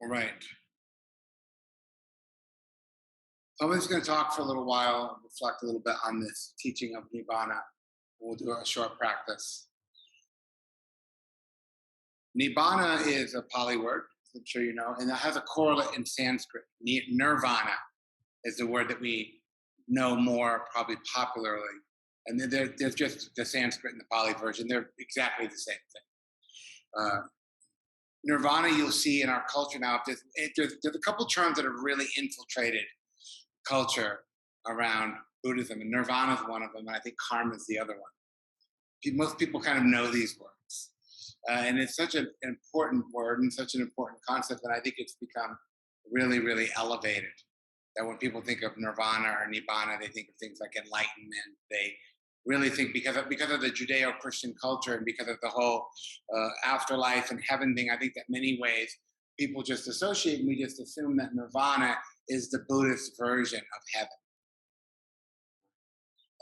All right. So I'm just going to talk for a little while, reflect a little bit on this teaching of Nibbana. We'll do a short practice. Nibbana is a Pali word, as I'm sure you know, and it has a correlate in Sanskrit. Nirvana is the word that we know more, probably popularly. And then there's just the Sanskrit and the Pali version. They're exactly the same thing. Uh, Nirvana, you'll see in our culture now, there's a couple terms that have really infiltrated culture around Buddhism, and Nirvana is one of them, and I think karma is the other one. Most people kind of know these words, and it's such an important word and such an important concept that I think it's become really, really elevated. That when people think of Nirvana or Nibbana, they think of things like enlightenment. They really think because of the Judeo-Christian culture and because of the whole afterlife and heaven thing. I think that many ways people just associate and we just assume that Nirvana is the Buddhist version of heaven.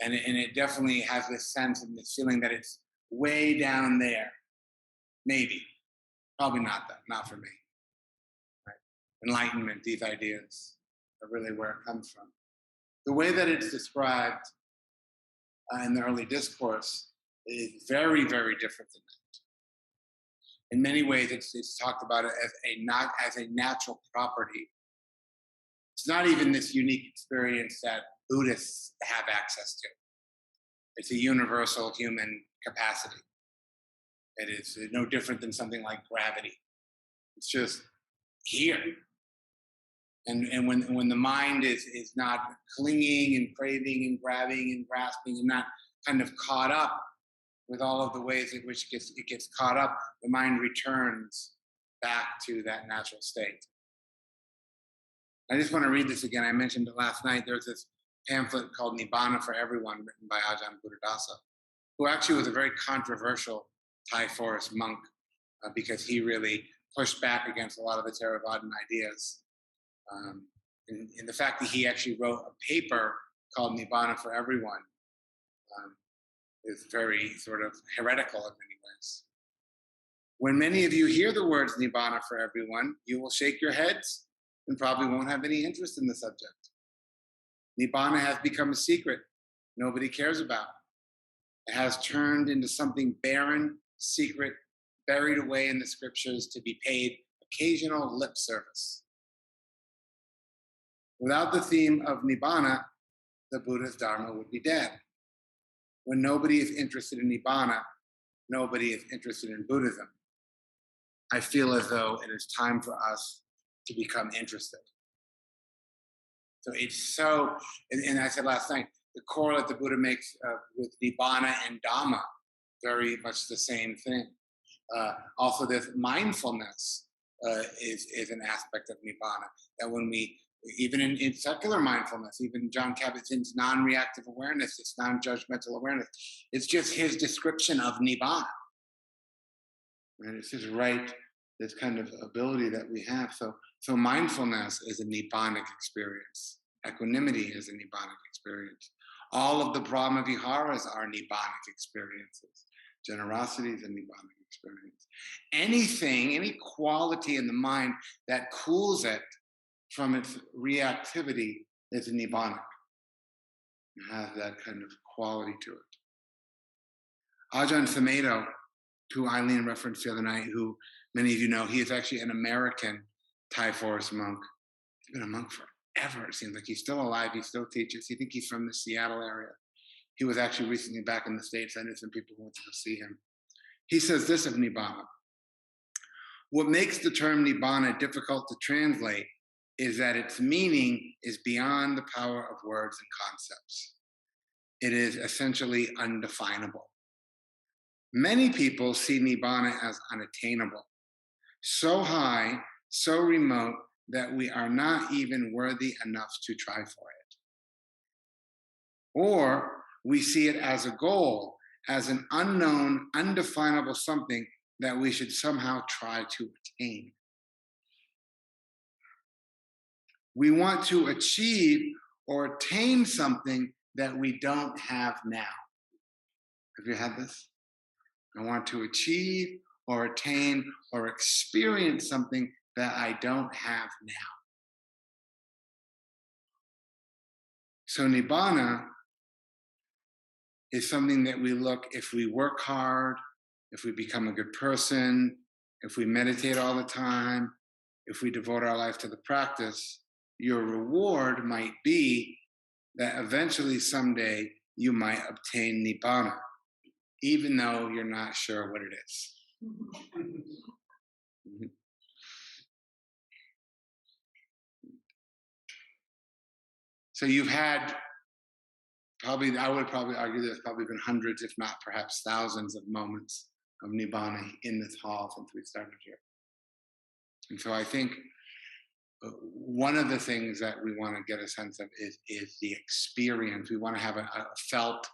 And it definitely has this sense and this feeling that it's way down there. Maybe. Probably not that, not for me. Right? Enlightenment, these ideas are really where it comes from. The way that it's described in the early discourse is very, very different than that. In many ways, it's talked about it as a natural property. It's not even this unique experience that Buddhists have access to. It's a universal human capacity. It is no different than something like gravity. It's just here. And when the mind is not clinging and craving and grabbing and grasping and not kind of caught up with all of the ways in which it gets caught up, the mind returns back to that natural state. I just want to read this again. I mentioned it last night. There's this pamphlet called Nibbana for Everyone, written by Ajahn Buddhadasa, who actually was a very controversial Thai forest monk because he really pushed back against a lot of the Theravadan ideas. And the fact that he actually wrote a paper called Nibbana for Everyone is very sort of heretical in many ways. When many of you hear the words Nibbana for Everyone, you will shake your heads and probably won't have any interest in the subject. Nibbana has become a secret nobody cares about. It has turned into something barren, secret, buried away in the scriptures to be paid occasional lip service. Without the theme of Nibbana, the Buddha's Dharma would be dead. When nobody is interested in Nibbana, nobody is interested in Buddhism. I feel as though it is time for us to become interested. So it's so, and I said last night, the correlate the Buddha makes with Nibbana and Dhamma, very much the same thing. Also, this mindfulness is an aspect of Nibbana, that when we, even in secular mindfulness, even John Kabat-Zinn's non-reactive awareness, it's non-judgmental awareness, it's just his description of Nibbana. And it's just right, this kind of ability that we have. So mindfulness is a Nibbanic experience. Equanimity is a Nibbanic experience. All of the Brahma Viharas are Nibbanic experiences. Generosity is a Nibbanic experience. Anything, any quality in the mind that cools it from its reactivity is a Nibbanic. It has that kind of quality to it. Ajahn Sumedho, who Eileen referenced the other night, who many of you know, he is actually an American Thai forest monk. He's been a monk forever, it seems like. He's still alive, he still teaches. I think he's from the Seattle area. He was actually recently back in the States. I knew some people who went to go see him. He says this of Nibbana. What makes the term Nibbana difficult to translate is that its meaning is beyond the power of words and concepts. It is essentially undefinable. Many people see Nibbana as unattainable, so high, so remote, that we are not even worthy enough to try for it. Or we see it as a goal, as an unknown, undefinable something that we should somehow try to attain. We want to achieve or attain something that we don't have now. Have you had this? I want to achieve or attain or experience something that I don't have now. So Nibbana is something that we look, if we work hard, if we become a good person, if we meditate all the time, if we devote our life to the practice, your reward might be that eventually someday you might obtain Nibbana, even though you're not sure what it is. So you've had probably, I would probably argue there's probably been hundreds, if not perhaps thousands of moments of Nibbana in this hall since we started here. And so I think one of the things that we want to get a sense of is the experience. We want to have a felt,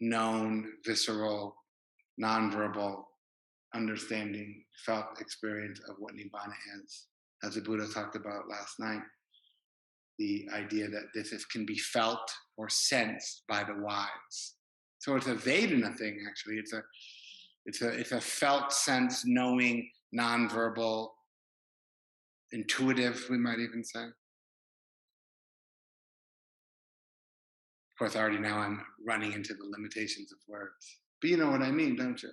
known, visceral, nonverbal understanding, felt experience of what Nibbana is. As the Buddha talked about last night, the idea that can be felt or sensed by the wise. So it's a Vedana thing, actually. It's a felt, sense, knowing, nonverbal, intuitive, we might even say. Of course, already now I'm running into the limitations of words. But you know what I mean, don't you?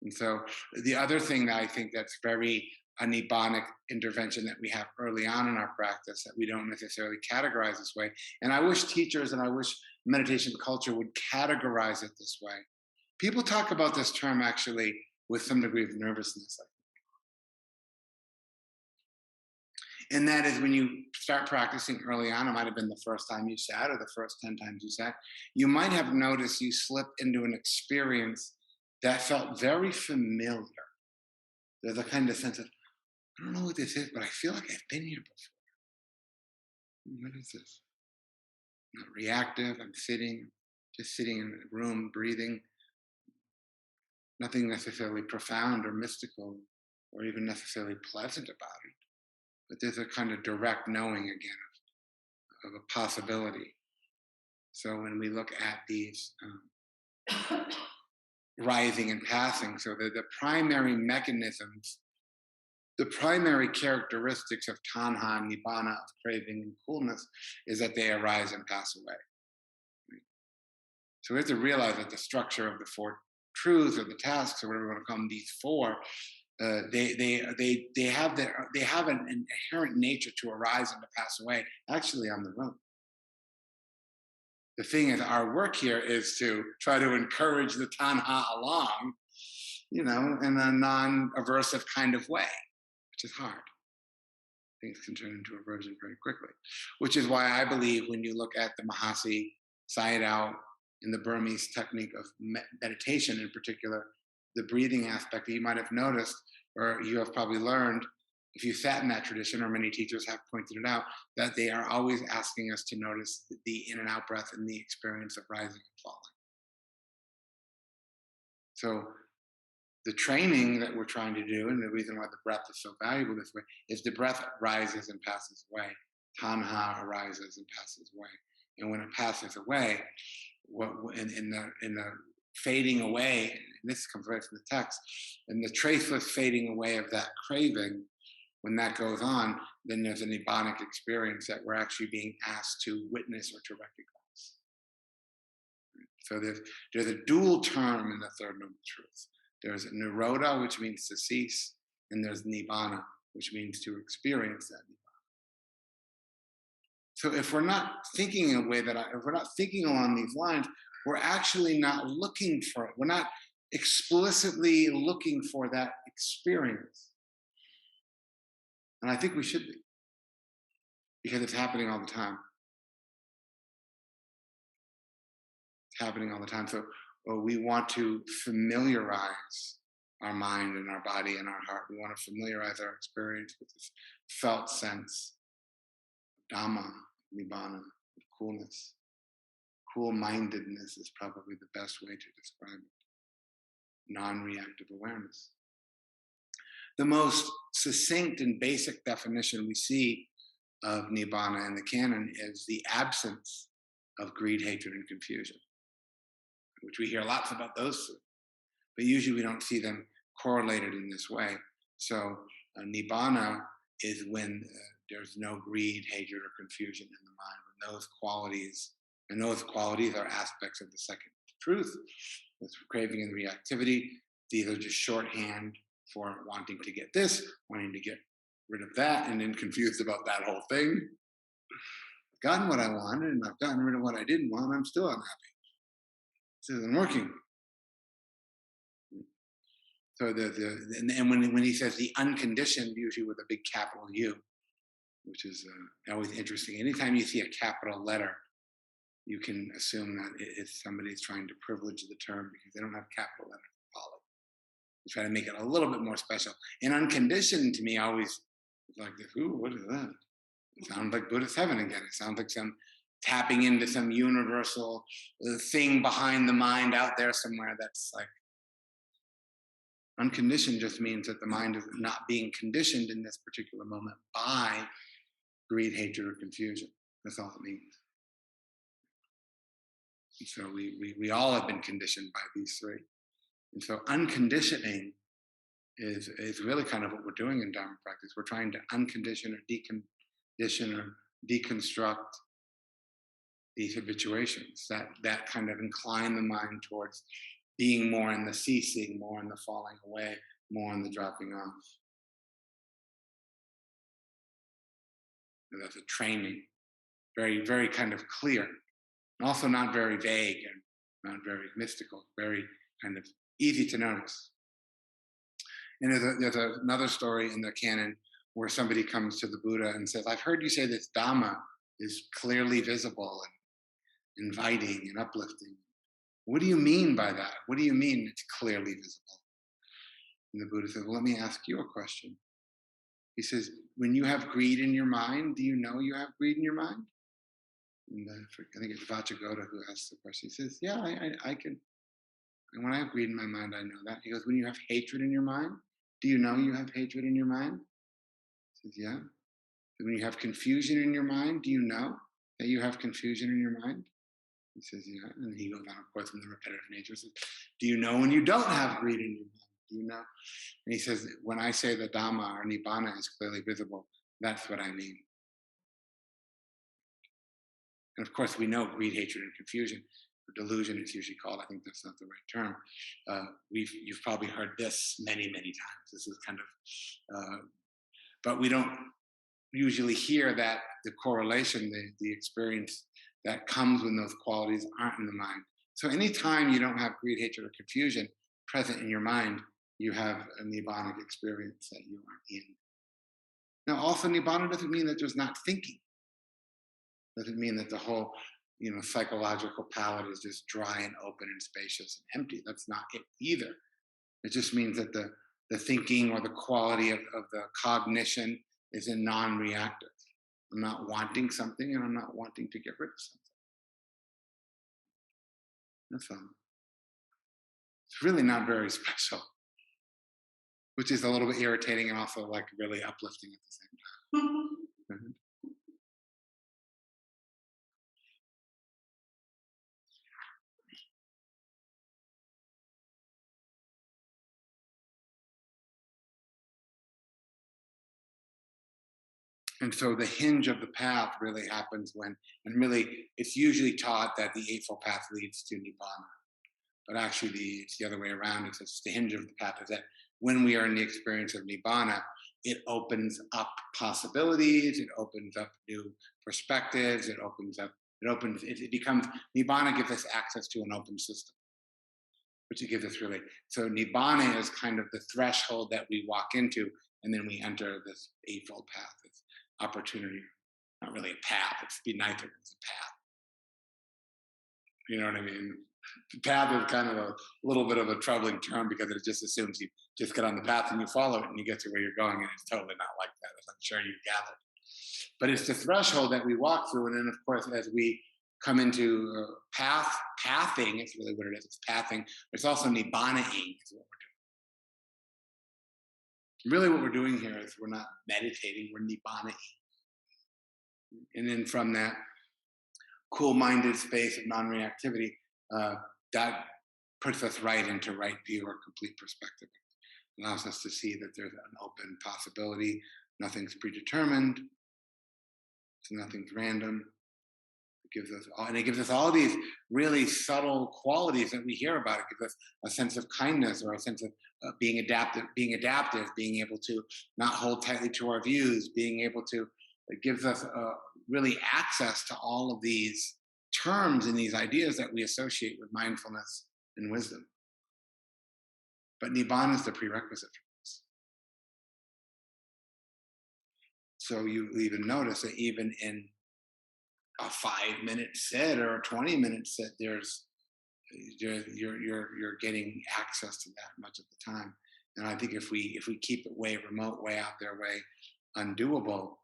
And so the other thing that I think that's very a Nibbanic intervention that we have early on in our practice that we don't necessarily categorize this way. And I wish teachers and I wish meditation culture would categorize it this way. People talk about this term actually with some degree of nervousness. And that is when you start practicing early on, it might have been the first time you sat or the first 10 times you sat, you might have noticed you slipped into an experience that felt very familiar. There's a kind of sense of, I don't know what this is, but I feel like I've been here before. What is this? I'm not reactive, I'm sitting, just sitting in a room, breathing. Nothing necessarily profound or mystical or even necessarily pleasant about it. But there's a kind of direct knowing again of a possibility. So when we look at these rising and passing, so the primary mechanisms, the primary characteristics of tanha, nibbana, of craving and coolness, is that they arise and pass away. So we have to realize that the structure of the four truths or the tasks or whatever we want to call them, these four, they have an inherent nature to arise and to pass away, actually on their own. The thing is, our work here is to try to encourage the tanha along, in a non-aversive kind of way, which is hard. Things can turn into aversion very quickly, which is why I believe when you look at the Mahasi, Sayadaw, in the Burmese technique of meditation in particular, the breathing aspect that you might have noticed, or you have probably learned, if you sat in that tradition, or many teachers have pointed it out, that they are always asking us to notice the in and out breath and the experience of rising and falling. So the training that we're trying to do, and the reason why the breath is so valuable this way, is the breath rises and passes away. Tanha arises and passes away. And when it passes away, in the fading away, and this comes right from the text, and the traceless fading away of that craving, when that goes on, then there's a Nibbanic experience that we're actually being asked to witness or to recognize. So there's a dual term in the Third Noble Truth. There's Nirodha, which means to cease, and there's Nibbana, which means to experience that Nibbana. So if we're not thinking in a way if we're not thinking along these lines, we're actually not looking for it. We're not explicitly looking for that experience. And I think we should be, because it's happening all the time. It's happening all the time. So we want to familiarize our mind and our body and our heart. We want to familiarize our experience with this felt sense of Dhamma, Nibbana, of coolness. Cool-mindedness is probably the best way to describe it. Non-reactive awareness. The most succinct and basic definition we see of Nibbana in the canon is the absence of greed, hatred, and confusion, which we hear lots about those two, but usually we don't see them correlated in this way. So Nibbana is when there's no greed, hatred, or confusion in the mind. When those qualities are aspects of the second truth. This craving and reactivity, these are just shorthand for wanting to get this, wanting to get rid of that, and then confused about that whole thing. I've gotten what I wanted, and I've gotten rid of what I didn't want. I'm still unhappy. This isn't working. So and when he says the unconditioned, usually with a big capital U, which is always interesting. Anytime you see a capital letter, you can assume that it's somebody's trying to privilege the term because they don't have capital letters to follow. They try to make it a little bit more special. And unconditioned to me always is like, ooh, what is that? It sounds like Buddhist heaven again. It sounds like some tapping into some universal thing behind the mind out there somewhere that's like, unconditioned just means that the mind is not being conditioned in this particular moment by greed, hatred, or confusion. That's all it means. And so we all have been conditioned by these three. And so unconditioning is really kind of what we're doing in Dharma practice. We're trying to uncondition or decondition or deconstruct these habituations that kind of incline the mind towards being more in the ceasing, more in the falling away, more in the dropping off. And that's a training, very, very kind of clear, and also not very vague and not very mystical, very kind of easy to notice. And there's another story in the canon where somebody comes to the Buddha and says, I've heard you say this Dhamma is clearly visible and inviting and uplifting. What do you mean by that? What do you mean it's clearly visible? And the Buddha says, well, let me ask you a question. He says, when you have greed in your mind, do you know you have greed in your mind? And I think it's Vajragota who asks the question. He says, yeah, I can. And when I have greed in my mind, I know that. He goes, when you have hatred in your mind, do you know you have hatred in your mind? He says, yeah. And when you have confusion in your mind, do you know that you have confusion in your mind? He says, yeah. And he goes on, of course, from the repetitive nature. Says, do you know when you don't have greed in your mind? Do you know? And he says, when I say the Dhamma or Nibbana is clearly visible, that's what I mean. And of course, we know greed, hatred, and confusion. Delusion is usually called. I think that's not the right term. You've probably heard this many, many times. This is kind of, but we don't usually hear that the correlation, the experience that comes when those qualities aren't in the mind. So anytime you don't have greed, hatred, or confusion present in your mind, you have a Nibbanic experience that you aren't in. Now, also, Nibbana doesn't mean that there's not thinking. Doesn't mean that the whole, psychological palette is just dry and open and spacious and empty. That's not it either. It just means that the thinking or the quality of the cognition is in non-reactive. I'm not wanting something and I'm not wanting to get rid of something. That's all. It's really not very special, which is a little bit irritating and also like really uplifting at the same time. Mm-hmm. And so the hinge of the path really happens when, and really it's usually taught that the Eightfold Path leads to Nibbana. But actually it's the other way around. It's the hinge of the path is that when we are in the experience of Nibbana, it opens up possibilities, it opens up new perspectives, it becomes, Nibbana gives us access to an open system, which it gives us really. So Nibbana is kind of the threshold that we walk into, and then we enter this Eightfold Path, this opportunity. Not really a path, it'd be nice if it was a path. You know what I mean? Path is kind of a little bit of a troubling term because it just assumes you just get on the path and you follow it and you get to where you're going, and it's totally not like that, as I'm sure you've gathered. But it's the threshold that we walk through, and then of course as we come into pathing, it's really what it is, it's pathing. It's also Nibbana-ing is what we're doing. Really what we're doing here is we're not meditating, we're Nibbana-ing. And then from that cool-minded space of non-reactivity, that puts us right into right view or complete perspective allows us to see that there's an open possibility. Nothing's predetermined, so nothing's random. It gives us all these really subtle qualities that we hear about. It gives us a sense of kindness, or a sense of being adaptive, being able to not hold tightly to our views, being able to. It gives us really access to all of these terms and these ideas that we associate with mindfulness and wisdom. But Nibbana is the prerequisite for this. So you even notice that even in a 5-minute sit or a 20-minute sit, you're getting access to that much of the time. And I think if we keep it way remote, way out there, way undoable,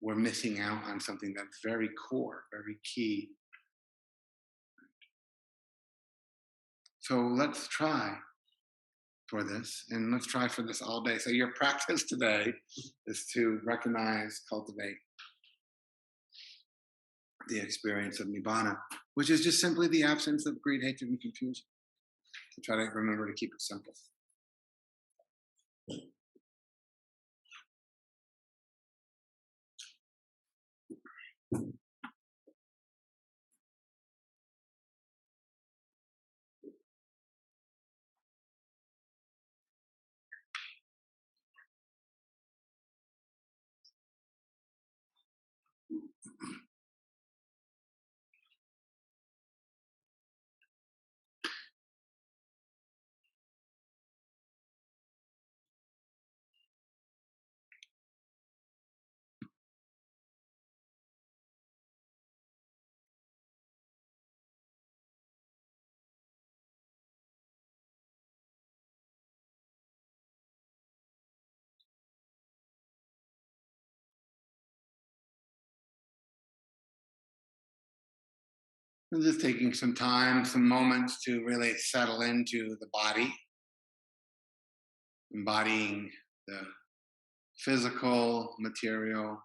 we're missing out on something that's very core, very key. So let's try for this, and let's try for this all day. So your practice today is to recognize, cultivate the experience of Nibbana, which is just simply the absence of greed, hatred, and confusion. To try to remember to keep it simple. And just taking some time, some moments to really settle into the body, embodying the physical, material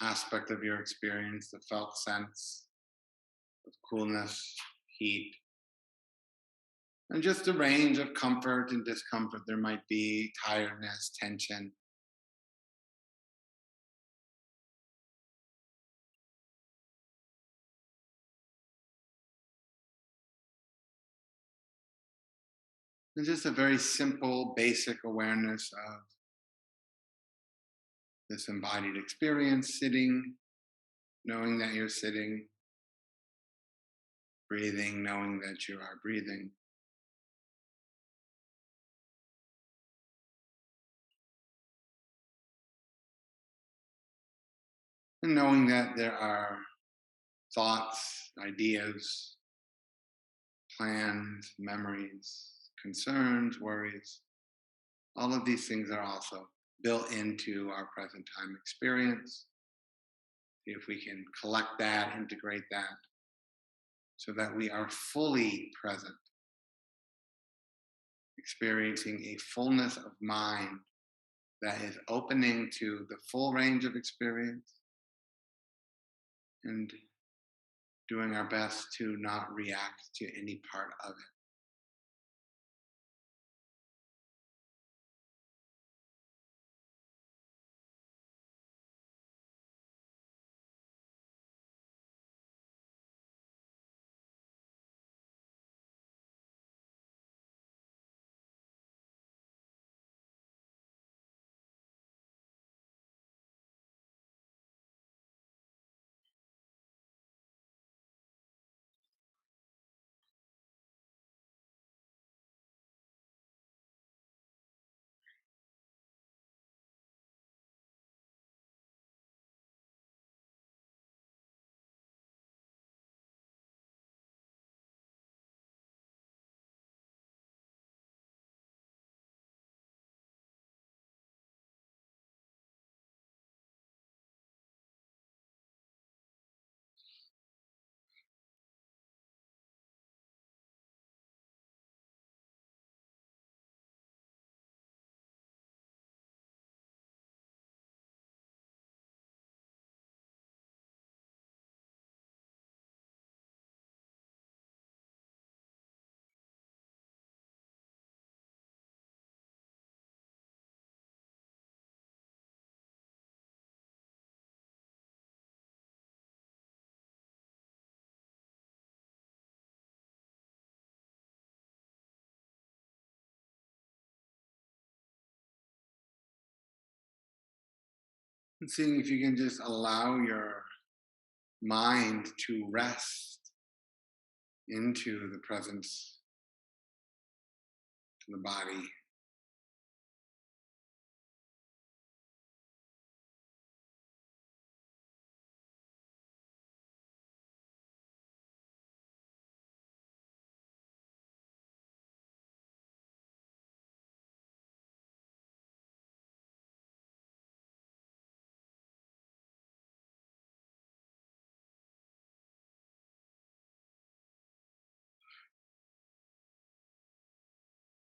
aspect of your experience, the felt sense of coolness, heat, and just a range of comfort and discomfort. There might be tiredness, tension. And just a very simple, basic awareness of this embodied experience, sitting, knowing that you're sitting, breathing, knowing that you are breathing. And knowing that there are thoughts, ideas, plans, memories, concerns, worries. All of these things are also built into our present time experience. See if we can collect that, integrate that, so that we are fully present, experiencing a fullness of mind that is opening to the full range of experience, and doing our best to not react to any part of it. And seeing if you can just allow your mind to rest into the presence of the body.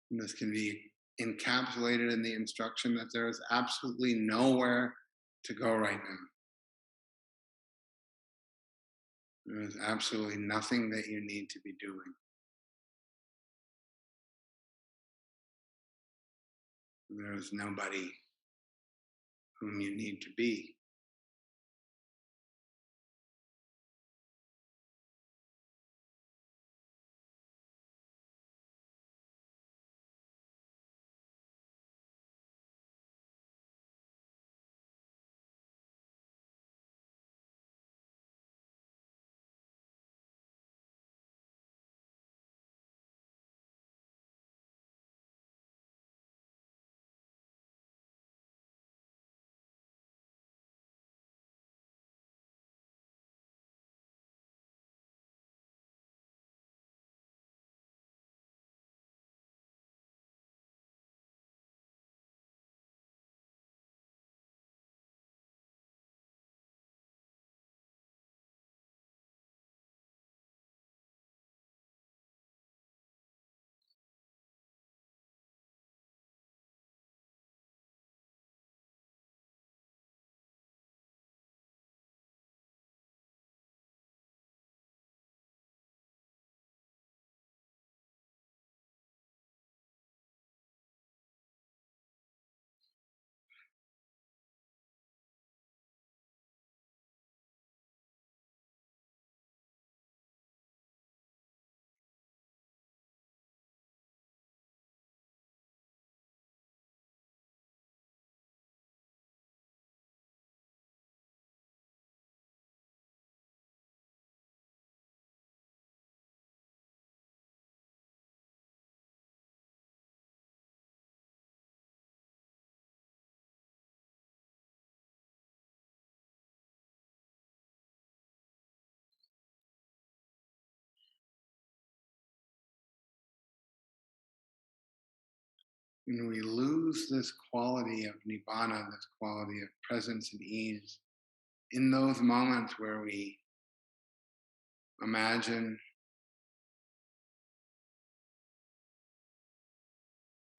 And this can be encapsulated in the instruction that there is absolutely nowhere to go right now. There is absolutely nothing that you need to be doing. There is nobody whom you need to be. When we lose this quality of Nibbana, this quality of presence and ease, in those moments where we imagine,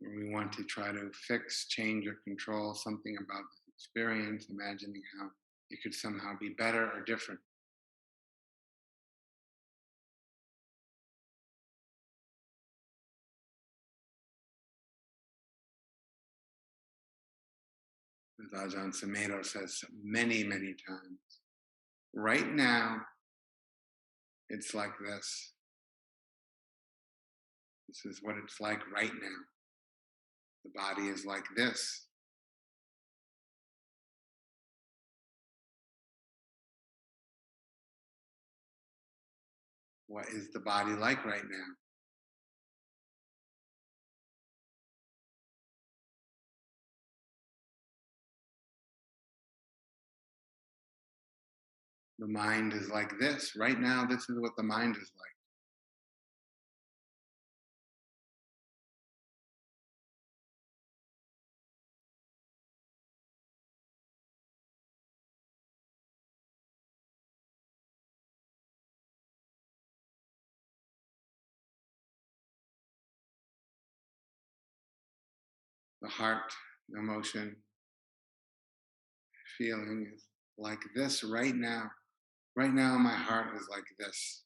where we want to try to fix, change, or control something about this experience, imagining how it could somehow be better or different. As Ajahn Sumedho says many, many times, right now, it's like this. This is what it's like right now. The body is like this. What is the body like right now? The mind is like this. Right now, this is what the mind is like. The heart, the emotion, feeling is like this right now. Right now, my heart is like this.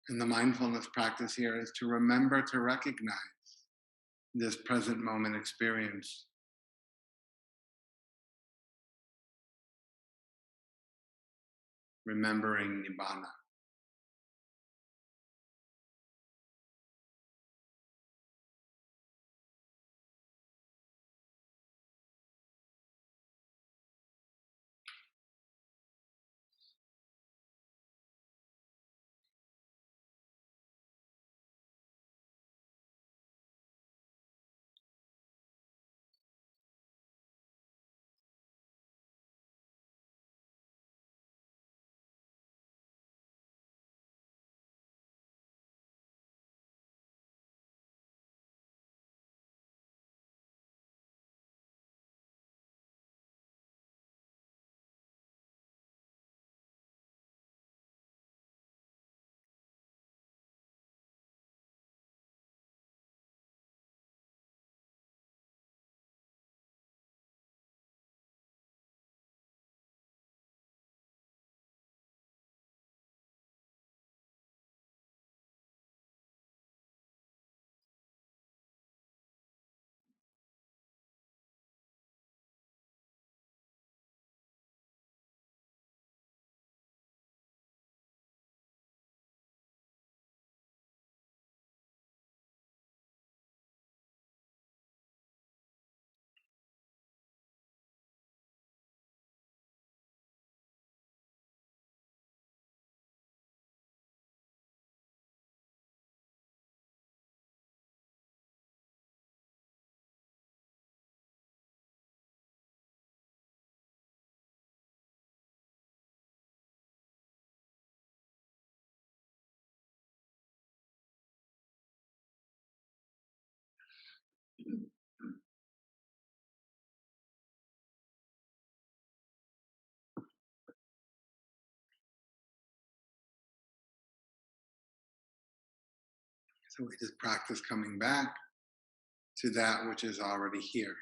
And the mindfulness practice here is to remember to recognize this present moment experience, remembering Nibbana. So we just practice coming back to that which is already here.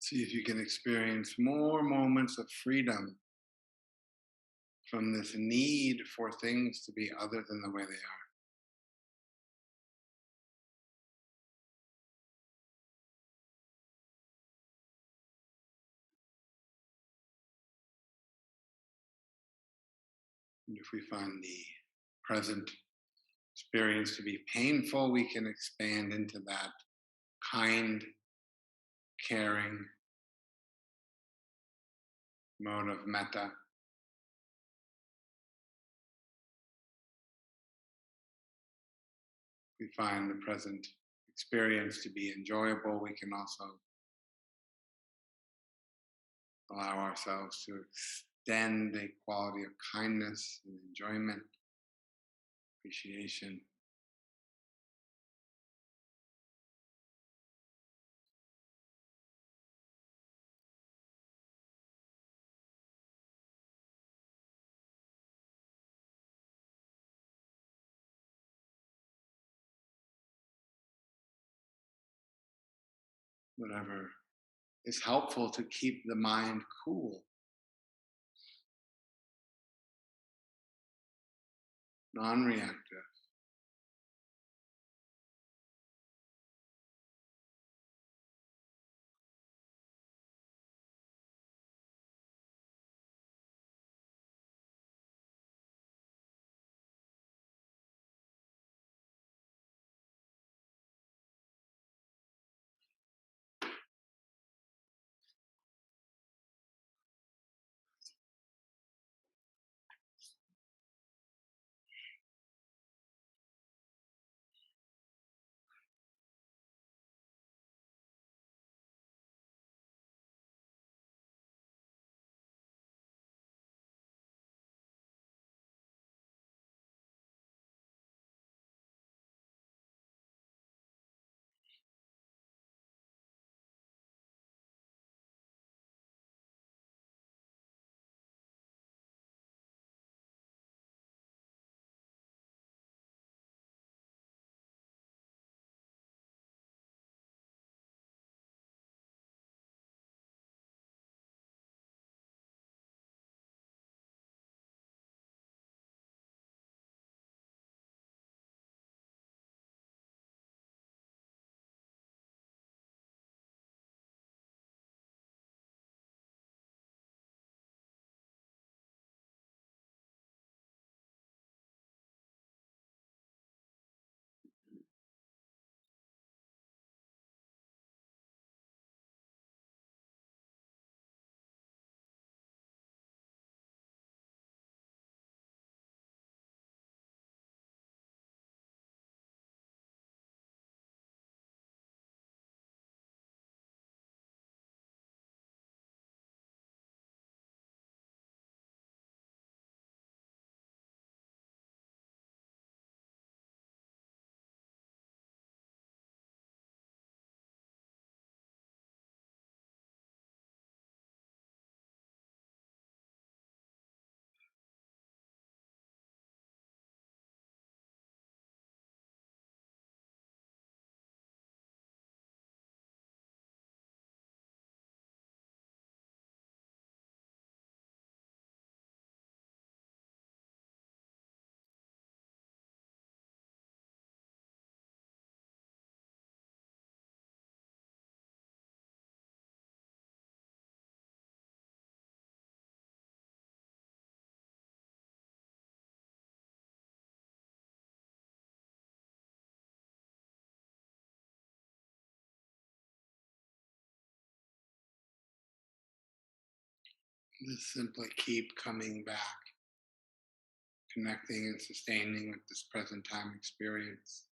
See if you can experience more moments of freedom from this need for things to be other than the way they are. And if we find the present experience to be painful, we can expand into that kind, caring mode of metta. We find the present experience to be enjoyable, we can also allow ourselves to extend a quality of kindness and enjoyment, appreciation. Whatever is helpful to keep the mind cool, non reactive. Just simply keep coming back, connecting and sustaining with this present time experience.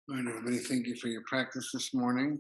All right, everybody, thank you for your practice this morning.